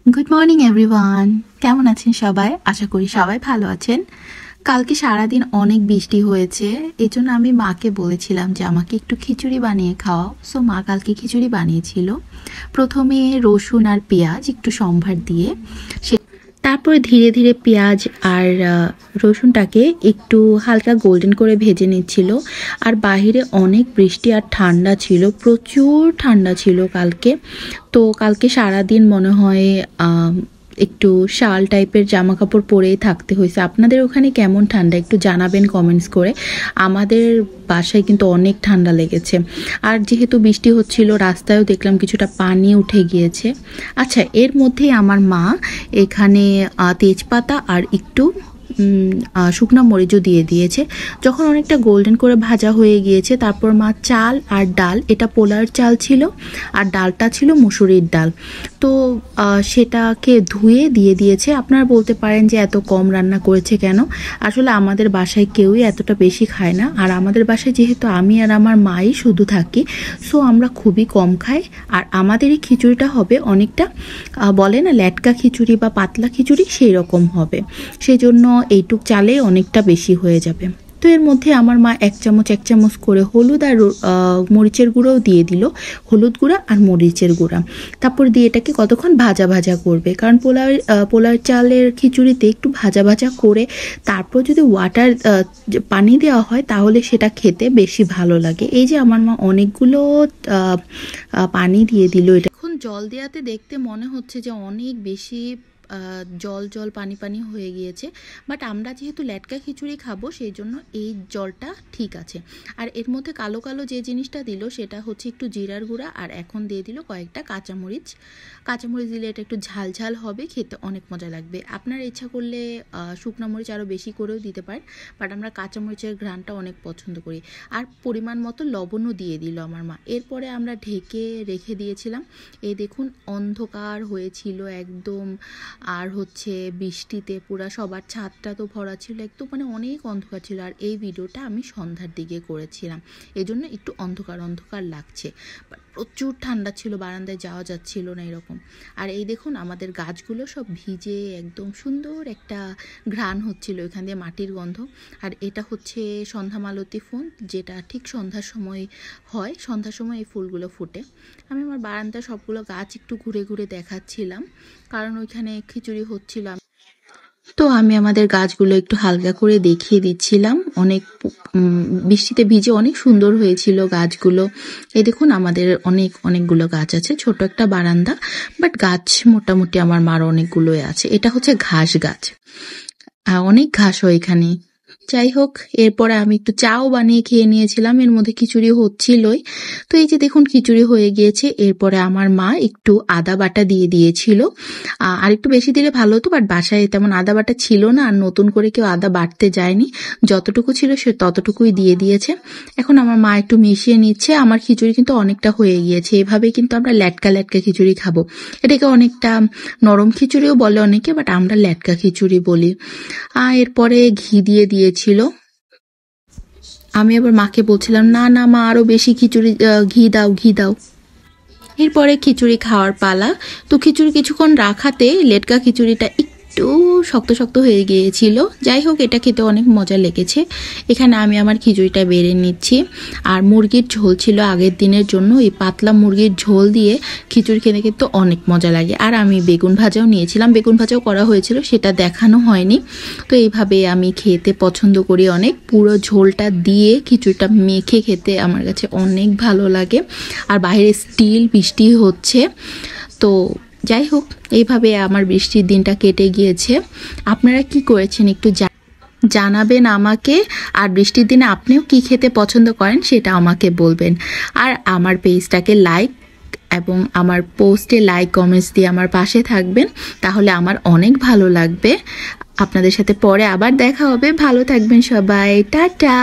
Good morning everyone, কেমন আছেন সবাই? আশা করি সবাই ভালো আছেন। কালকে সারাদিন অনেক বৃষ্টি হয়েছে, এজন্য আমি মাকে বলেছিলাম যে আমাকে একটু খিচুড়ি বানিয়ে খাওয়াও। সো মা কালকে খিচুড়ি বানিয়েছিল। প্রথমে রসুন আর পেঁয়াজ একটু সম্ভার দিয়ে, তারপরে ধীরে ধীরে পেঁয়াজ আর রসুনটাকে একটু হালকা গোল্ডেন করে ভেজে নিচ্ছিল। আর বাহিরে অনেক বৃষ্টি আর ঠান্ডা ছিল, প্রচুর ঠান্ডা ছিল কালকে। তো কালকে সারাদিন মনে হয় একটু শাল টাইপের জামা কাপড় পরেই থাকতে হয়েছে। আপনাদের ওখানে কেমন ঠান্ডা একটু জানাবেন কমেন্টস করে। আমাদের বাসায় কিন্তু অনেক ঠান্ডা লেগেছে। আর যেহেতু বৃষ্টি হচ্ছিল, রাস্তায়ও দেখলাম কিছুটা পানি উঠে গিয়েছে। আচ্ছা, এর মধ্যেই আমার মা এখানে তেজপাতা আর একটু শুকনা মরিচও দিয়ে দিয়েছে। যখন অনেকটা গোল্ডেন করে ভাজা হয়ে গিয়েছে, তারপর মা চাল আর ডাল, এটা পোলার চাল ছিল আর ডালটা ছিল মুসুরির ডাল, তো সেটাকে ধুয়ে দিয়ে দিয়েছে। আপনারা বলতে পারেন যে এত কম রান্না করেছে কেন? আসলে আমাদের বাসায় কেউই এতটা বেশি খায় না, আর আমাদের বাসায় যেহেতু আমি আর আমার মাই শুধু থাকি, সো আমরা খুবই কম খাই। আর আমাদের এই খিচুড়িটা হবে অনেকটা বলে না ল্যাটকা খিচুড়ি বা পাতলা খিচুড়ি, সেই রকম হবে। সেই জন্য এইটুক চালে অনেকটা বেশি হয়ে যাবে। তো এর মধ্যে আমার মা এক চামচ করে হলুদ আর মরিচের গুঁড়োও দিয়ে দিল, হলুদ গুঁড়া আর মরিচের গুঁড়া। তারপর দিয়ে এটাকে কতক্ষণ ভাজা ভাজা করবে, কারণ পোলার চালের খিচুড়িতে একটু ভাজা ভাজা করে তারপর যদি পানি দেওয়া হয় তাহলে সেটা খেতে বেশি ভালো লাগে। এই যে আমার মা অনেকগুলো পানি দিয়ে দিল। এটা এখন জল দেওয়াতে দেখতে মনে হচ্ছে যে অনেক বেশি জল জল পানি পানি হয়ে গিয়েছে, বাট আমরা যেহেতু ল্যাটকা খিচুড়ি খাবো সেই জন্য এই জলটা ঠিক আছে। আর এর মধ্যে কালো কালো যে জিনিসটা দিল সেটা হচ্ছে একটু জিরার গুঁড়া, আর এখন দিয়ে দিল কয়েকটা কাঁচামরিচ দিলে এটা একটু ঝাল ঝাল হবে, খেতে অনেক মজা লাগবে। আপনারা ইচ্ছা করলে শুকনো মরিচ আরও বেশি করেও দিতে পারেন, বাট আমরা কাঁচামরিচের ঘ্রাণটা অনেক পছন্দ করি। আর পরিমাণ মতো লবণও দিয়ে দিল আমার মা। এরপরে আমরা ঢেকে রেখে দিয়েছিলাম। এই দেখুন অন্ধকার হয়েছিল একদম, আর হচ্ছে বৃষ্টিতে পুরা সবার ছাদটা তো ভরা ছিল, একটু মানে অনেক অন্ধকার ছিল। আর এই ভিডিওটা আমি সন্ধ্যার দিকে করেছিলাম, এই জন্য একটু অন্ধকার অন্ধকার লাগছে। প্রচুর ঠান্ডা ছিল, বারান্দায় যাওয়া যাচ্ছিল না এরকম। আর এই দেখুন আমাদের গাছগুলো সব ভিজে একদম সুন্দর একটা ঘ্রাণ হচ্ছিল এখান দিয়ে, মাটির গন্ধ। আর এটা হচ্ছে সন্ধ্যা মালতী ফুল, যেটা ঠিক সন্ধ্যার সময় হয়, সন্ধ্যার সময় এই ফুলগুলো ফুটে। আমি আমার বারান্দায় সবগুলো গাছ একটু ঘুরে ঘুরে দেখাচ্ছিলাম, কারণ ওইখানে খিচুড়ি হচ্ছিল। তো আমি আমাদের গাছগুলো একটু হালকা করে দেখিয়ে দিচ্ছিলাম। অনেক বৃষ্টিতে ভিজে অনেক সুন্দর হয়েছিল গাছগুলো। এই দেখুন আমাদের অনেকগুলো গাছ আছে, ছোট একটা বারান্দা, বাট গাছ মোটামুটি আমার মার অনেকগুলোই আছে। এটা হচ্ছে ঘাস গাছ, অনেক ঘাস হয় এখানে। যাই হোক, এরপরে আমি একটু চাও বানিয়ে খেয়ে নিয়েছিলাম, এর মধ্যে খিচুড়ি হচ্ছিলই। তো এই যে দেখুন খিচুড়ি হয়ে গিয়েছে। এরপরে আমার মা একটু আদা বাটা দিয়ে দিয়েছিল, আর একটু বেশি দিলে ভালো হতো, বাট বাসায় তেমন আদা বাটা ছিল না, আর নতুন করে কেউ আদা বাটতে যায়নি, যতটুকু ছিল সে ততটুকুই দিয়ে দিয়েছে। এখন আমার মা একটু মিশিয়ে নিচ্ছে। আমার খিচুড়ি কিন্তু অনেকটা হয়ে গিয়েছে। এভাবে কিন্তু আমরা ল্যাটকা ল্যাটকা খিচুড়ি খাবো। এটাকে অনেকটা নরম খিচুড়িও বলে অনেকে, বাট আমরা ল্যাটকা খিচুড়ি বলি। এরপরে ঘি দিয়ে দিয়েছিল। আমি আবার মাকে বলছিলাম, না না মা, আরো বেশি ঘি দাও। এরপরে খিচুড়ি খাওয়ার পালা। তো খিচুড়ি কিছুক্ষণ রাখাতে লেটকা খিচুড়িটা একটু শক্ত শক্ত হয়ে গিয়েছিল। যাই হোক, এটা খেতে অনেক মজা লেগেছে। এখানে আমি আমার খিচুড়িটা বেড়ে নিচ্ছি। আর মুরগির ঝোল ছিল আগের দিনের জন্য, এই পাতলা মুরগির ঝোল দিয়ে খিচুড়ি খেতে কিন্তু অনেক মজা লাগে। আর আমি বেগুন ভাজাও নিয়েছিলাম, বেগুন ভাজাও করা হয়েছিল, সেটা দেখানো হয়নি। তো এইভাবে আমি খেতে পছন্দ করি অনেক, পুরো ঝোলটা দিয়ে খিচুড়িটা মেখে খেতে আমার কাছে অনেক ভালো লাগে। আর বাইরে স্টিল বৃষ্টি হচ্ছে। তো যাই হোক, এইভাবে আমার বৃষ্টির দিনটা কেটে গিয়েছে। আপনারা কি করেছেন একটু জানাবেন আমাকে। আর বৃষ্টির দিনে আপনিও কি খেতে পছন্দ করেন সেটা আমাকে বলবেন। আর আমার পেজটাকে লাইক এবং আমার পোস্টে লাইক কমেন্টস দিয়ে আমার পাশে থাকবেন, তাহলে আমার অনেক ভালো লাগবে। আপনাদের সাথে পরে আবার দেখা হবে। ভালো থাকবেন সবাই, টাটা।